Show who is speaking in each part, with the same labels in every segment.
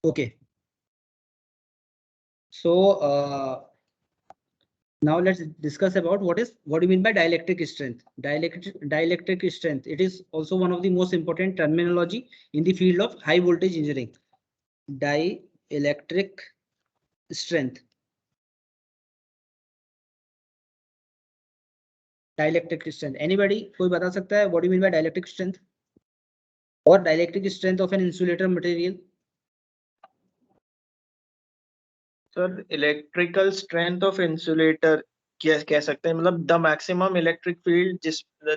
Speaker 1: Okay. So now let's discuss about what do you mean by dielectric strength. Dielectric strength, it is also one of the most important terminology in the field of high voltage engineering. Dielectric strength. Dielectric strength. Anybody कोई बता सकता है what do you mean by dielectric strength or dielectric strength of an insulator material?
Speaker 2: Sir electrical strength of insulator कह सकते हैं, मतलब the maximum electric field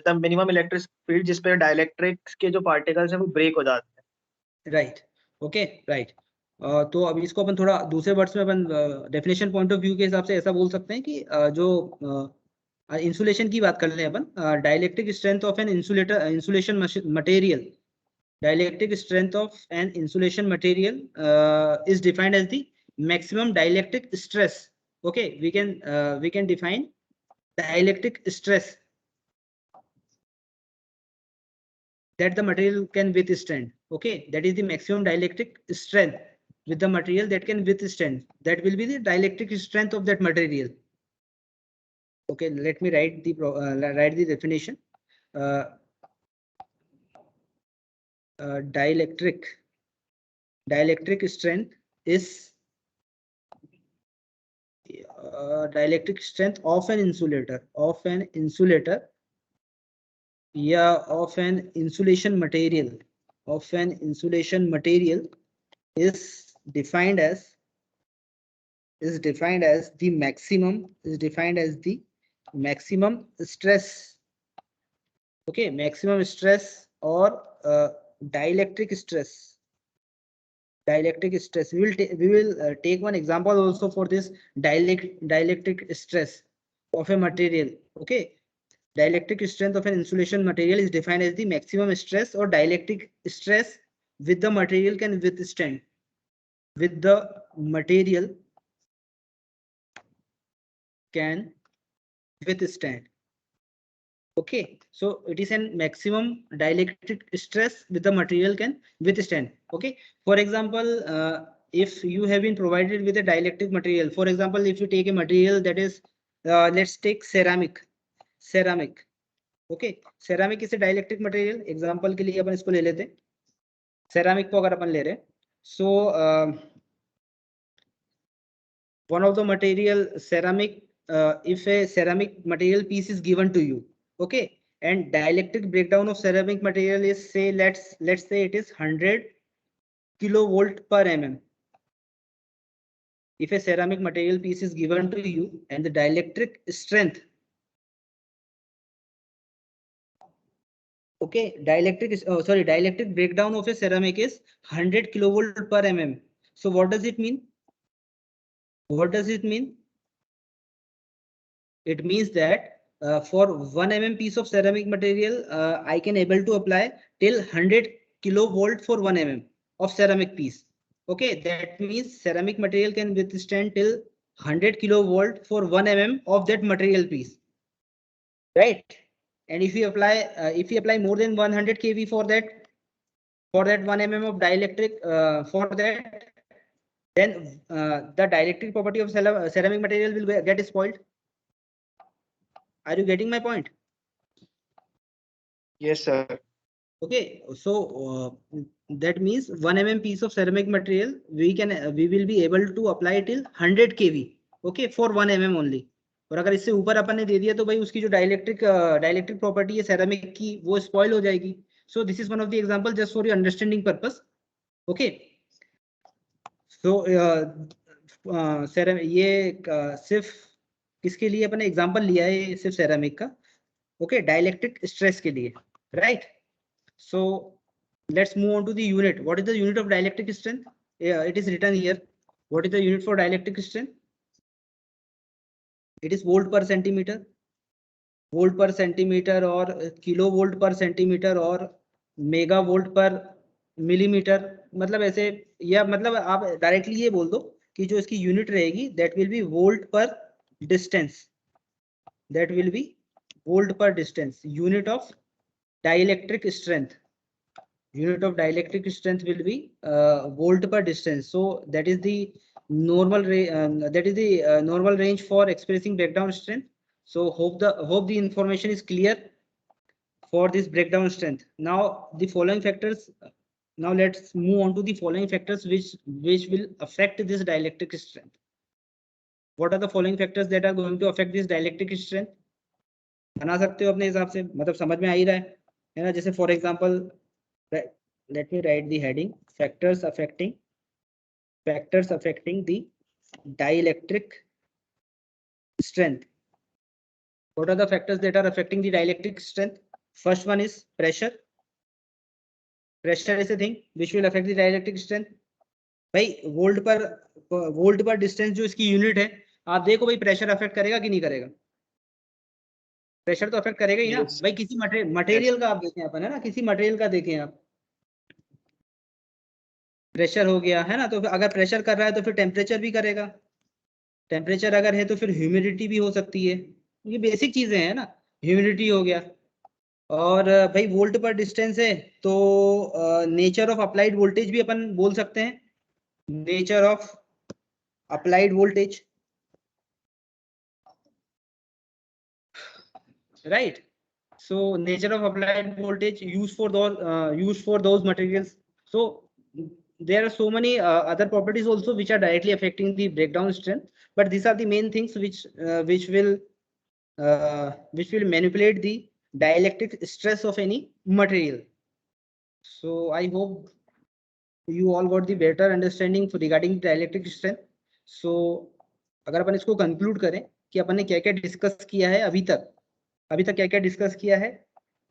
Speaker 2: the minimum electric field जिस पे डाइलेक्ट्रिक्स के जो पार्टिकल्स हैं वो ब्रेक हो जाते हैं।
Speaker 1: Right, okay, right. तो अब इसको अपन थोड़ा दूसरे वर्ड्स में अपन डेफिनेशन पॉइंट ऑफ व्यू के हिसाब से ऐसा बोल सकते हैं कि जो इंसुलेशन की बात कर रहे हैं अपन, dielectric strength of an insulation material, dielectric strength of an insulation material is defined as the maximum dielectric stress. Okay, we can define dielectric stress that the material can withstand. Okay, that is the maximum dielectric strength with the material that can withstand. That will be the dielectric strength of that material. Okay, let me write the definition. Dielectric strength is dielectric strength of an insulator yeah, of an insulation material is defined as the maximum stress. Okay, maximum stress or dielectric stress. We will take one example also for this dielectric stress of a material. Okay, dielectric strength of an insulation material is defined as the maximum stress or dielectric stress with the material can withstand. Okay, so it is a maximum dielectric stress with the material can withstand. Okay, for example, if you have been provided with a dielectric material, for example, if you take a material that is, let's take ceramic. Okay, ceramic is a dielectric material. Example के लिए अपन इसको ले लेते हैं, ceramic को अगर अपन ले रहे हैं, so one of the material ceramic, if a ceramic material piece is given to you, okay, and dielectric breakdown of ceramic material is, say, let's say it is 100 kilovolt per mm. If a ceramic material piece is given to you and the dielectric strength, okay, dielectric breakdown of a ceramic is 100 kilovolt per mm. So what does it mean? It means that for 1 mm piece of ceramic material, I can able to apply till 100 kilovolt for 1 mm of ceramic piece. Okay, that means ceramic material can withstand till 100 kilovolt for 1 mm of that material piece, right? And if we apply more than 100 kV for that 1 mm of dielectric, for that, then the dielectric property of ceramic material will get spoiled. Are you getting my point?
Speaker 2: Yes, sir.
Speaker 1: Okay, so that means 1 mm piece of ceramic material we will be able to apply till 100 kV. Okay, for 1 mm only. और अगर इससे ऊपर अपन ने दे दिया तो भाई उसकी जो डाइलेक्ट्रिक प्रॉपर्टी है सेरामिक की वो स्पॉइल हो जाएगी. So this is one of the example just for your understanding purpose. Okay, so ये सिर्फ किसके लिए अपने एग्जांपल लिया है, सिर्फ सेरामिक का. ओके, डाइलेक्ट्रिक स्ट्रेस के लिए, right? So let's move on to the unit. What is the unit of dielectric strength? Yeah, it is written here. What is the unit for dielectric strength? It is volt per centimeter or kilovolt per centimeter or megavolt per millimeter. मतलब ऐसे, या मतलब आप directly ये बोल दो कि जो इसकी यूनिट रहेगी that will be volt per distance. Unit of dielectric strength. unit of dielectric strength will be volt per distance. So that is the normal normal range for expressing breakdown strength. So hope the information is clear for this breakdown strength. Now the following factors, now let's move on to the following factors which will affect this dielectric strength. What are the following factors that are going to affect this dielectric strength? बना सकते हो अपने हिसाब से, मतलब समझ में आ ही रहा है ना? जैसे for example let me write the heading, factors affecting the dielectric strength. What are the factors that are affecting the dielectric strength? First one is pressure. Pressure is a thing which will affect the dielectric strength. भाई volt पर distance जो इसकी unit है, आप देखो भाई pressure affect करेगा कि नहीं करेगा? प्रेशर तो अफेक्ट करेगा ही ना भाई। किसी मटेरियल का आप देखें अपन, है ना, किसी मटेरियल का देखें आप, प्रेशर हो गया है ना, तो अगर प्रेशर कर रहा है तो फिर टेम्परेचर भी करेगा। टेम्परेचर अगर है तो फिर ह्यूमिडिटी भी हो सकती है। ये बेसिक चीजें हैं ना, ह्यूमिडिटी हो गया। और भाई वोल्ट पर डिस्टेंस है तो नेचर ऑफ अप्लाइड वोल्टेज भी अपन बोल सकते हैं, nature of applied voltage, right? So nature of applied voltage used for those materials. So there are so many other properties also which are directly affecting the breakdown strength, but these are the main things which will manipulate the dielectric stress of any material. So I hope you all got the better understanding regarding dielectric strength. So अगर अपन इसको conclude करें कि अपन ने क्या क्या discuss किया है अभी तक क्या क्या डिस्कस किया है,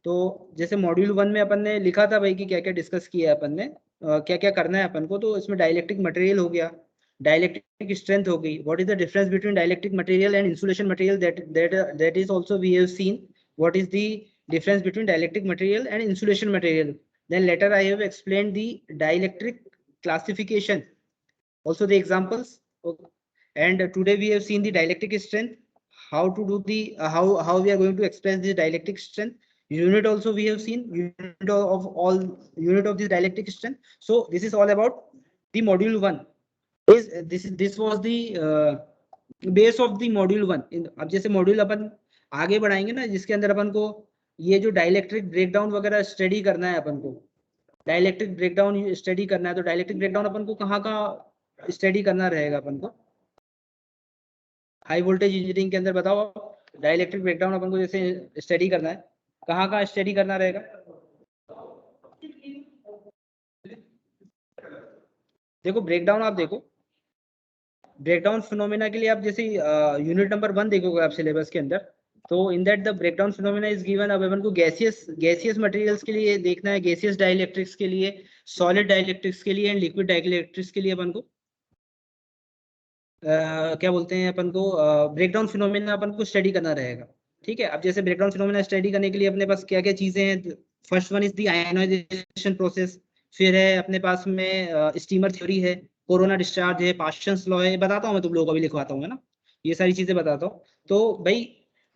Speaker 1: तो जैसे मॉड्यूल 1 में अपन ने लिखा था भाई कि क्या क्या डिस्कस किया है अपन ने, क्या क्या करना है अपन को। तो इसमें डाइलेक्ट्रिक मटेरियल हो गया, डाइलेक्ट्रिक स्ट्रेंथ हो गई, what is the difference between dielectric material and insulation material, that is also we have seen what is the difference between dielectric material and insulation material. Then later I have explained the dielectric classification, also the examples, and today we have seen the dielectric strength, how to do the how we are going to express this dielectric strength. Unit also we have seen, unit of this dielectric strength. So this is all about the module 1. This was the base of the module 1. अब जैसे module अपन आगे बढ़ाएंगे ना, जिसके अंदर अपन को ये जो डाइलेक्ट्रिक ब्रेकडाउन वगैरह स्टडी करना है, अपन को डाइलेक्ट्रिक ब्रेकडाउन स्टडी करना है, तो डाइलेक्ट्रिक ब्रेकडाउन अपन को कहाँ स्टडी करना रहेगा अपन को? हाई वोल्टेज इंजीनियरिंग के अंदर बताओ, डाइलेक्ट्रिक ब्रेकडाउन अपन को जैसे स्टडी करना है, कहाँ स्टडी करना रहेगा? देखो ब्रेकडाउन, आप देखो ब्रेकडाउन फिनोमेना के लिए आप जैसे यूनिट नंबर 1 देखोगे आप सिलेबस के अंदर, तो in that the breakdown phenomena is given. अब अपन को गैसियस मटेरियल्स के लिए देखना है, गैसियस डाइलेक्ट्रिक्स के लिए, सॉलिड डाइलेक्ट्रिक्स के लिए एंड लिक्विड डाइलेक्ट्रिक्स के लिए अपन को क्या बोलते हैं, अपन को ब्रेकडाउन फिनोमेना अपन को स्टडी करना रहेगा। ठीक है, अब जैसे ब्रेकडाउन फिनोमेना स्टडी करने के लिए अपने पास क्या क्या चीजें हैं? First one is the ionisation process, फिर है अपने पास में स्टीमर थ्योरी है, कोरोना डिस्चार्ज है, पास्कल्स लॉ है, बताता हूँ मैं तुम लोगों को, भी लिखवाता हूँ, है ना, ये सारी चीजें बताता हूँ। तो भाई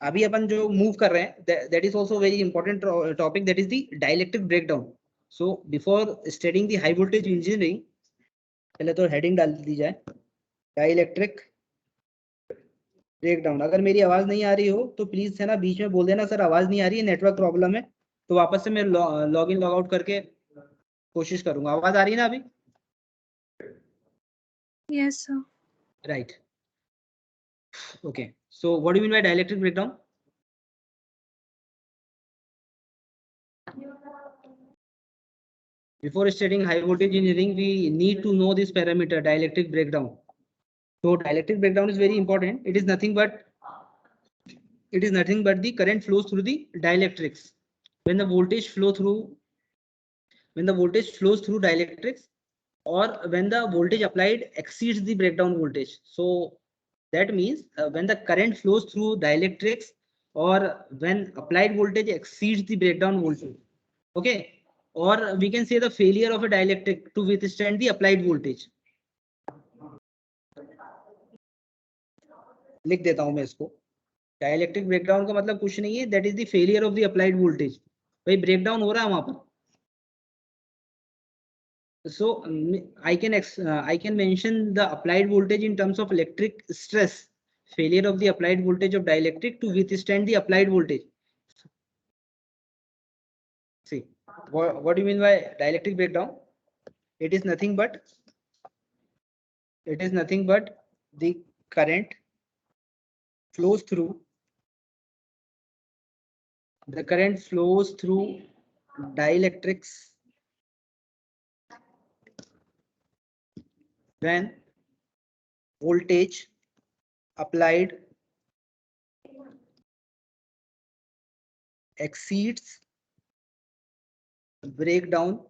Speaker 1: अभी अपन जो मूव कर रहे हैं, that is also very important topic, that is the dielectric breakdown. So before studying the high voltage engineering, पहले तो हेडिंग डाल दी जाए, डाइलेक्ट्रिक ब्रेकडाउन। अगर मेरी आवाज नहीं आ रही हो तो प्लीज है ना बीच में बोल देना, सर आवाज नहीं आ रही है, नेटवर्क प्रॉब्लम है, तो वापस से मैं लॉग इन लॉग आउट करके कोशिश करूंगा। आवाज आ रही है ना अभी?
Speaker 3: Yes, sir.
Speaker 1: Right. Okay. So what do you mean by dielectric breakdown? Before studying high voltage engineering, we need to know this parameter, dielectric breakdown. So dielectric breakdown is very important. It is nothing but the current flows through the dielectrics. When the voltage flows through dielectrics, or when the voltage applied exceeds the breakdown voltage. So that means when the current flows through dielectrics, or when applied voltage exceeds the breakdown voltage. Okay, or we can say the failure of a dielectric to withstand the applied voltage. लिख देता हूं मैं इसको, dielectric breakdown का मतलब कुछ नहीं है, that is the failure of the applied voltage. भाई ब्रेकडाउन हो रहा है वहां पर, So I can mention the applied voltage in terms of electric stress, failure of the applied voltage of dielectric to withstand the applied voltage. See, what do you mean by dielectric breakdown? It is nothing but the current flows through dielectrics when voltage applied exceeds breakdown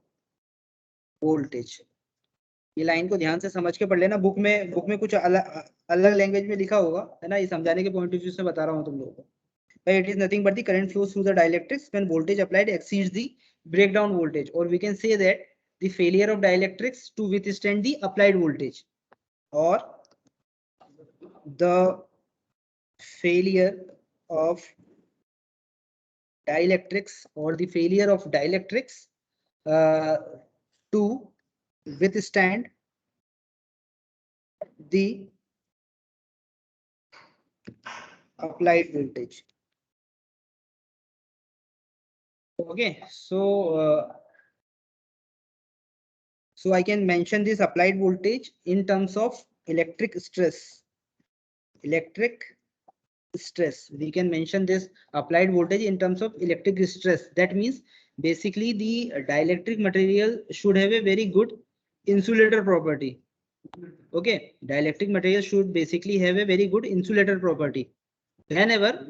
Speaker 1: voltage. ये line को ध्यान से समझ के पढ़ लेना, book में कुछ अलग लैंग्वेज में लिखा होगा, है ना, ये समझाने के पॉइंट ऑफ व्यू से बता रहा हूँ तुम लोगों को. It is nothing but the current flows through the dielectrics when voltage applied exceeds the breakdown voltage, or we can say that the failure of dielectrics to withstand the applied voltage, or the failure of dielectrics to withstand the applied voltage. Okay, so I can mention this applied voltage in terms of electric stress. We can mention this applied voltage in terms of electric stress. That means basically the dielectric material should have a very good insulator property. Okay, dielectric material should basically have a very good insulator property. Whenever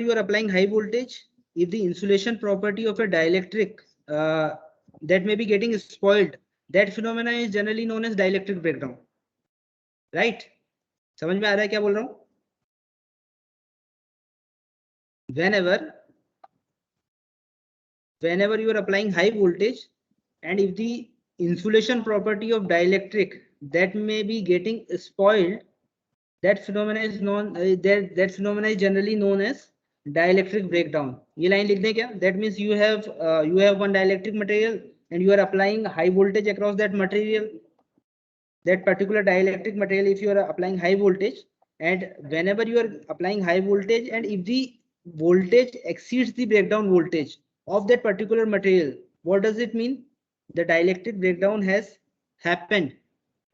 Speaker 1: you are applying high voltage, if the insulation property of a dielectric that may be getting spoiled, that phenomena is generally known as dielectric breakdown. Right? समझ में आ रहा है क्या बोल रहा हूँ? Whenever you are applying high voltage, and if the insulation property of dielectric that may be getting spoiled, that phenomena is generally known as dielectric breakdown. ये line लिख दें क्या? That means you have one dielectric material and you are applying high voltage across that material, that particular dielectric material. If you are applying high voltage, and whenever you are applying high voltage, and if the voltage exceeds the breakdown voltage of that particular material, what does it mean? The dielectric breakdown has happened.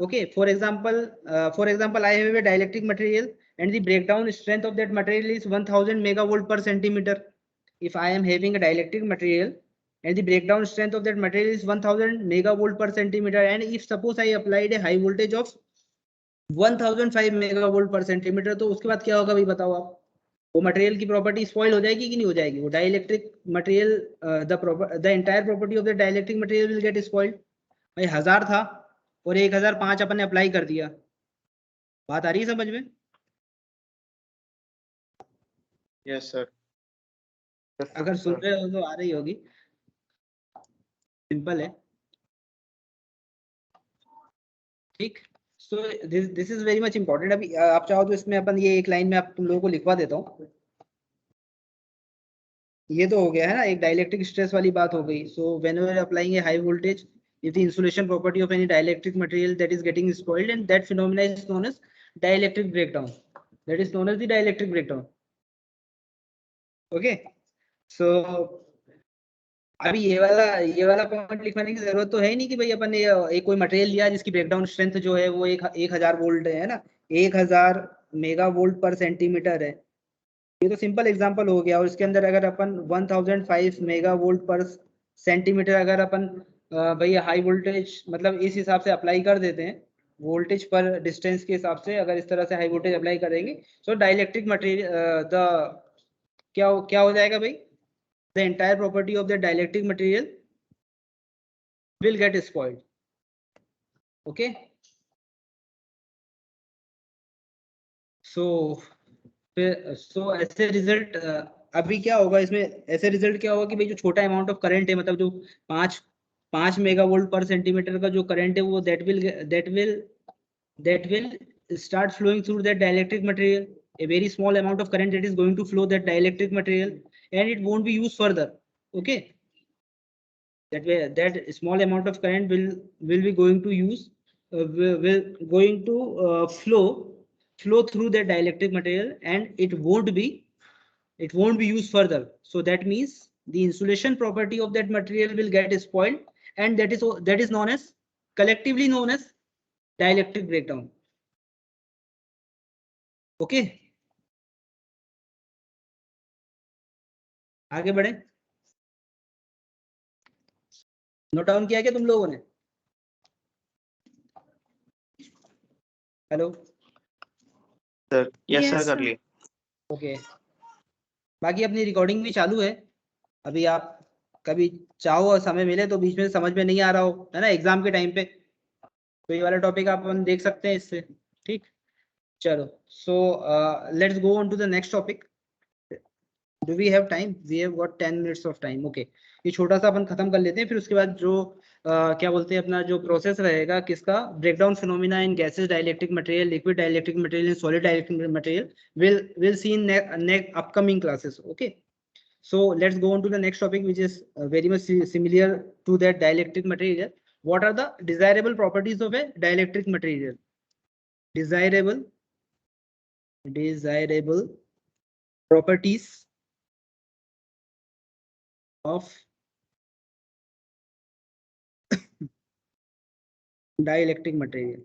Speaker 1: Okay, for example, I have a dielectric material and the breakdown strength of that material is 1000 megavolt per centimeter. If I am having a dielectric material and the breakdown strength of that material is 1000 megavolt per centimeter, and if suppose I applied a high voltage of 1005 megavolt per centimeter, तो उसके बाद क्या होगा भाई बताओ आप? वो material की प्रॉपर्टी स्पॉइल हो जाएगी कि नहीं हो जाएगी? वो dielectric material, the entire property of the dielectric material will get spoiled. भाई 1000 था और 1005 अपन ने अप्लाई कर दिया. बात आ रही है समझ में?
Speaker 2: Yes sir.
Speaker 1: अगर सुन रहे हो तो आ रही होगी. सिंपल है. ठीक. So this is very much important. अभी आप चाहो तो इसमें अपन ये एक लाइन में आप तुम लोगों को लिखवा देता हूँ. ये तो हो गया है ना, एक डाइलेक्ट्रिक स्ट्रेस वाली बात हो गई. So whenever applying A high voltage, if the insulation property of any dielectric material that is getting spoiled, and that phenomena is known as dielectric breakdown. That is known as the dielectric breakdown. Okay, so अभी ये वाला point लिखवाने की जरूरत तो है नहीं कि भाई अपन ने एक कोई मटेरियल लिया जिसकी ब्रेकडाउन स्ट्रेंथ जो है वो 1000 वोल्ट है ना, 1000 मेगा वोल्ट पर सेंटीमीटर है. ये तो सिंपल एग्जांपल हो गया. और इसके अंदर अगर अपन 1005 मेगा वोल्ट पर सेंटीमीटर अगर अपन भाई हाई वोल्टेज मतलब इस हिसाब से अप्लाई कर देते हैं, वोल्टेज पर डिस्टेंस के हिसाब से अगर इस तरह से हाई वोल्टेज अप्लाई करेंगे, तो डाइलेक्ट्रिक मटेरियल क्या हो जाएगा भाई? The entire property of the dielectric material will get spoiled. Okay, so ऐसे रिजल्ट अभी क्या होगा इसमें? ऐसे रिजल्ट क्या होगा कि भाई जो छोटा अमाउंट ऑफ करंट है, मतलब जो 5 मेगा वोल्ट पर सेंटीमीटर का जो करंट है, वो that will start flowing through that dielectric material. A very small amount of current that is going to flow that dielectric material, and it won't be used further. Okay, that way that small amount of current will be going to use will going to flow through that dielectric material, and it won't be used further. So that means the insulation property of that material will get spoiled, and that is known as, collectively known as, dielectric breakdown. Okay, आगे बढ़े. Note down किया क्या तुम लोगों ने? Hello
Speaker 2: sir yes
Speaker 3: Yes,
Speaker 2: sir कर
Speaker 3: sir.
Speaker 2: लिए.
Speaker 1: Okay. बाकी अपनी रिकॉर्डिंग भी चालू है. अभी आप कभी चाहो और समय मिले तो बीच में समझ में नहीं आ रहा हो, है ना, एग्जाम के टाइम पे, तो ये वाला टॉपिक आप अपन देख सकते हैं इससे. ठीक, चलो. So let's go on to the next topic. Do we have time? We have got 10 minutes of time. Okay, ये छोटा सा अपन खत्म कर लेते हैं, फिर उसके बाद जो क्या बोलते हैं, अपना जो प्रोसेस रहेगा किसका, breakdown phenomena in gases, dielectric material, liquid dielectric material and solid dielectric material, will see in upcoming classes. Okay, so let's go on to the next topic, which is very much similar to that dielectric material. What are the desirable properties of a dielectric material? Desirable properties of dielectric material.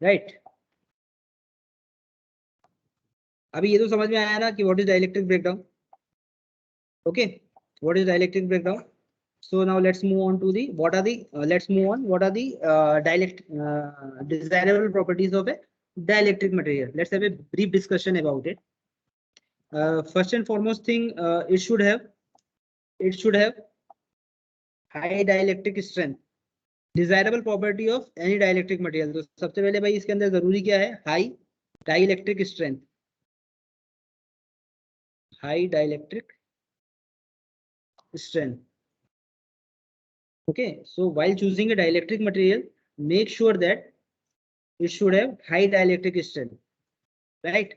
Speaker 1: Right. अभी ये तो समझ में आया ना कि what is dielectric breakdown? Okay, what is dielectric breakdown? So now let's move on to the what are the desirable properties of a dielectric material. Let's have a brief discussion about it. First and foremost thing, it should have high dielectric strength. Desirable property of any dielectric material. तो सबसे पहले भाई इसके अंदर जरूरी क्या है? High dielectric strength. High dielectric strength. Okay, so while choosing a dielectric material, make sure that it should have high dielectric strength. Right.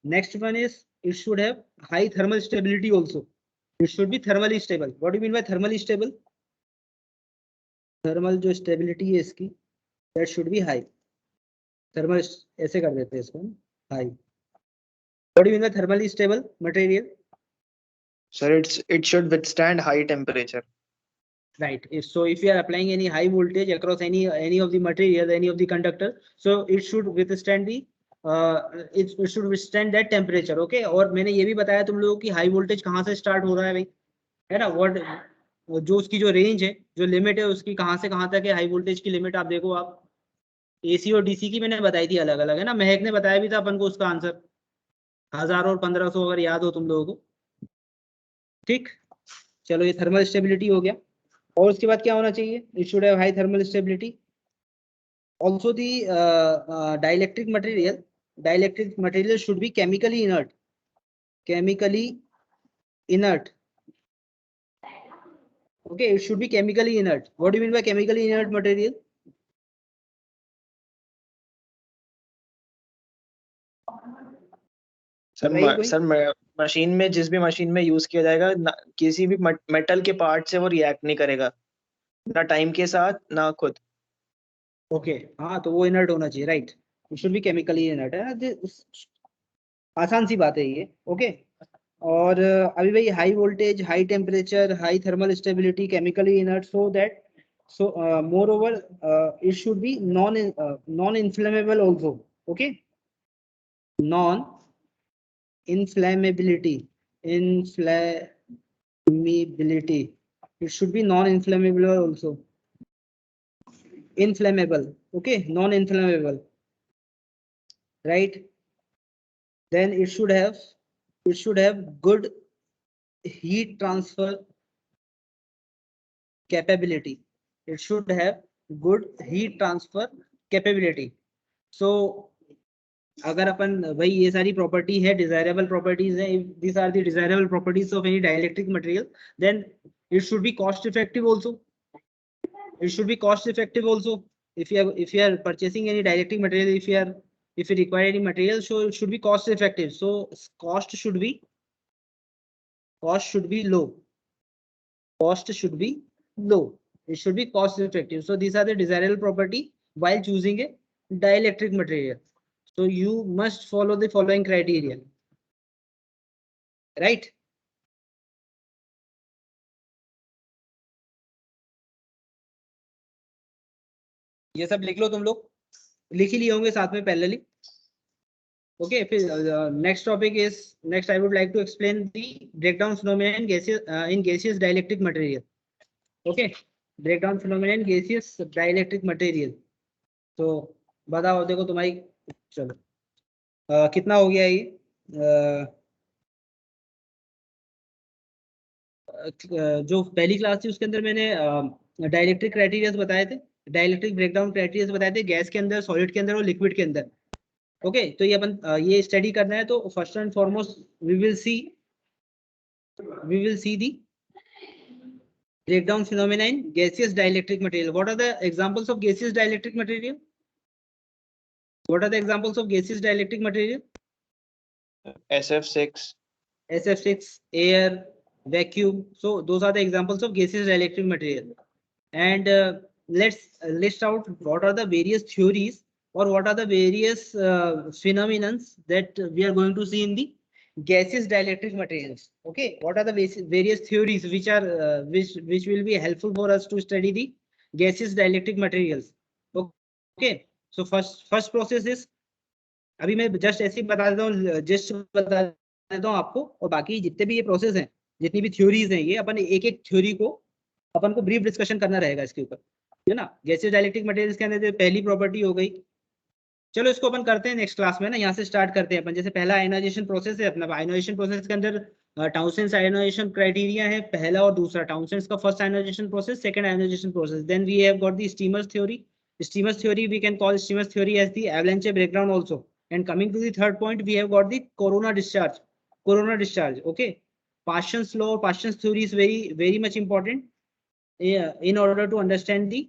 Speaker 1: Next one is it should have high thermal stability also. It should be thermally stable. What do you mean by thermally stable? Thermal जो stability है इसकी, that should be high. Thermal ऐसे कर देते हैं इसको, high. What do you mean by thermally stable material?
Speaker 2: Sir, it should withstand high temperature.
Speaker 1: Right. If you are applying any high voltage across any of the material, any of the conductor, so it should withstand the it should withstand that temperature. Okay. और मैंने ये भी बताया तुम लोगों की high voltage कहाँ से स्टार्ट हो रहा है भाई, है ना, what जो उसकी जो रेंज है, जो लिमिट है उसकी, कहाँ से कहाँ तक है हाई वोल्टेज की लिमिट. आप देखो, आप एसी और डीसी की मैंने बताई थी अलग अलग, है ना, महक ने बताया भी था अपन को उसका आंसर 1000 और 1500 अगर याद हो तुम लोगों को. ठीक, चलो ये थर्मल स्टेबिलिटी हो गया. और उसके बाद क्या होना चाहिए? It should have high thermal stability. Also the dielectric material should be chemically inert. Okay, it should be chemically inert. What do you mean by chemically inert material?
Speaker 2: Sir machine में, जिस भी मशीन में use किया जाएगा, किसी भी metal के part से वो रिएक्ट नहीं करेगा, ना टाइम के साथ ना खुद.
Speaker 1: ओके, हाँ, तो वो इनर्ट होना चाहिए. Right, it should be chemically inert. है, आसान सी बात है ये. ओके, और अभी भाई high voltage, high temperature, high thermal stability, chemically inert, so that moreover it should be non inflammable also. Okay, non inflammability, it should be non inflammable also. Inflammable. Okay, non inflammable. Right. Then it should have good heat transfer capability. It should have good heat transfer capability. So अगर अपन भाई ये सारी property है, desirable properties है, if these are the desirable properties of any dielectric material, then it should be cost effective also. If you are purchasing any dielectric material, if you require any material, so it should be cost effective. So cost should be cost should be low. Cost should be low. It should be cost effective. So these are the desirable property while choosing a dielectric material. So you must follow the following criteria, right? ये सब लिख लो, तुम लोग लिख ही लिए होंगे साथ में parallelly. Okay, next topic is, next I would like to explain the breakdown phenomena in gaseous dielectric material. Okay, breakdown phenomena in gaseous dielectric material. तो बताओ, देखो तुम्हारी, चलो कितना हो गया ये, जो पहली क्लास थी उसके अंदर मैंने डाइलेक्ट्रिक क्राइटेरियाज बताए थे, डाइलेक्ट्रिक ब्रेकडाउन क्राइटेरियाज बताए थे, गैस के अंदर, सॉलिड के अंदर और लिक्विड के अंदर. ओके, तो ये अपन ये स्टडी करना है. तो first and foremost we will see the breakdown phenomena in gaseous dielectric material. What are the examples of gaseous dielectric material? What are the examples of gaseous dielectric material?
Speaker 2: SF6.
Speaker 1: SF6, air, vacuum. So those are the examples of gaseous dielectric material. And let's list out what are the various theories or what are the various phenomena that we are going to see in the gaseous dielectric materials. Okay, what are the various theories which are which will be helpful for us to study the gaseous dielectric materials. Okay, so first process is, अभी मैं just ऐसे ही बता देता हूँ, just बता देता हूँ आपको, और बाकी जितने भी ये प्रोसेस हैं, जितनी भी थ्योरीज हैं, ये अपन एक एक थ्योरी को अपन को ब्रीफ डिस्कशन करना रहेगा इसके ऊपर, है ना. गैसियस डाइलेक्ट्रिक मटेरियल्स के अंदर पहली प्रॉपर्टी हो गई. चलो इसको अपन करते हैं नेक्स्ट क्लास में ना, यहाँ से स्टार्ट करते हैं अपन. जैसे पहला आयनाइजेशन प्रोसेस है अपना. आयनाइजेशन प्रोसेस के अंदर टाउनसेंस आयनाइजेशन क्राइटेरिया है, पहला और दूसरा. टाउनसेंस का first ionisation process, second ionisation process. Then we have got the steamers theory. Steamer's theory, we can call Steamer's theory as the avalanche breakdown also. And coming to the third point, we have got the corona discharge. Corona discharge. Okay. Paschen's law, Paschen's theory is very much important in order to understand the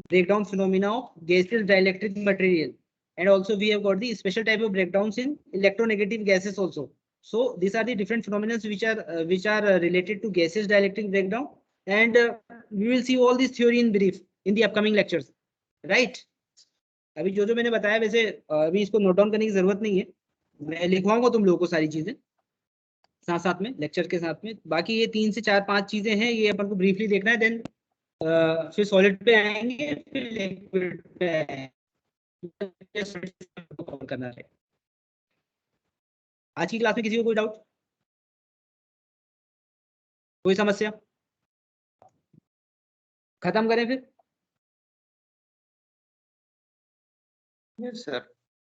Speaker 1: breakdown phenomena of gaseous dielectric material. And also we have got the special type of breakdowns in electronegative gases also. So these are the different phenomena which are related to gaseous dielectric breakdown. And we will see all this theory in brief in the upcoming lectures. Right. अभी जो मैंने बताया, वैसे अभी इसको note down करने की जरूरत नहीं है, मैं लिखवाऊंगा तुम लोगों को सारी चीजें साथ साथ में, लेक्चर के साथ में. बाकी ये 3 से 4-5 चीजें हैं, ये अपन को ब्रीफली देखना है. देन फिर सॉलिड पे आएंगे, फिर लिक्विड पे आएंगे, करना है. आज की क्लास में किसी को कोई डाउट, कोई समस्या? खत्म करें फिर?
Speaker 2: Yes, sir.